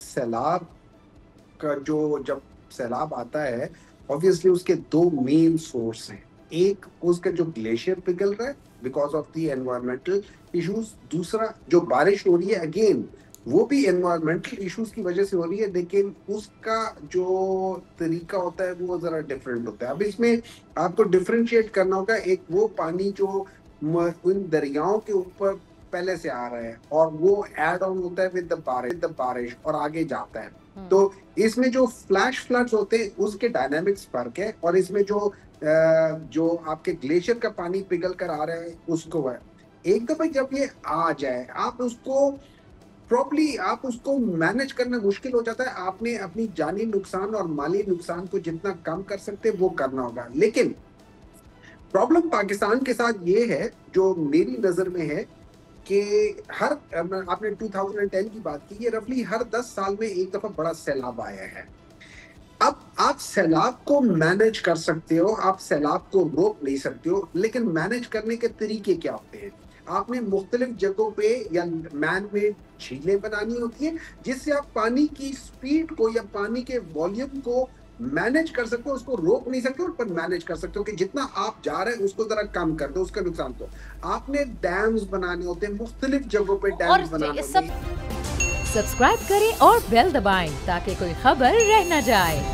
सैलाब का जो जब सैलाब आता है, ऑब्वियसली उसके 2 मेन सोर्स हैं। एक उसका जो ग्लेशियर पिघल रहा है because of the environmental issues, दूसरा जो बारिश हो रही है अगेन वो भी एनवायरमेंटल इश्यूज़ की वजह से हो रही है, लेकिन उसका जो तरीका होता है वो ज़रा डिफरेंट होता है। अब इसमें आपको डिफरेंशिएट करना होगा, एक वो पानी जो उन दरियाओं के ऊपर पहले से आ रहा है और वो ऐड ऑन होता है विद द बारिश और आगे जाता है। तो इसमें जो फ्लैश फ्लड्स होते हैं उसके डायनामिक्स फर्क है, और इसमें जो आपके ग्लेशियर का पानी पिघल कर आ रहा है उसको है। एक दफा जब ये आ जाए आप उसको मैनेज करना मुश्किल हो जाता है। आपने अपनी जानी नुकसान और माली नुकसान को जितना कम कर सकते हैं वो करना होगा। लेकिन प्रॉब्लम पाकिस्तान के साथ ये है, जो मेरी नजर में है, कि आपने 2010 की बात की, ये रफली हर 10 साल में एक दफा बड़ा सैलाब आया है। अब आप सैलाब को मैनेज कर सकते हो, आप सैलाब को रोक नहीं सकते हो, लेकिन मैनेज करने के तरीके क्या होते हैं? आपने मुख्तलिफ जगहों पे या मैन मेड झीलें बनानी होती है, जिससे आप पानी की स्पीड को या पानी के वॉल्यूम को मैनेज कर सकते हो। उसको रोक नहीं सकते हो, पर मैनेज कर सकते हो कि जितना आप जा रहे हैं उसको जरा कम कर दो, उसका नुकसान को। आपने डैम्स बनाने होते हैं, मुख्तलिफ जगहों पे और डैम्स बनाने होते सब हैं। सब्सक्राइब करें और बेल दबाएं ताकि कोई खबर रह न जाए।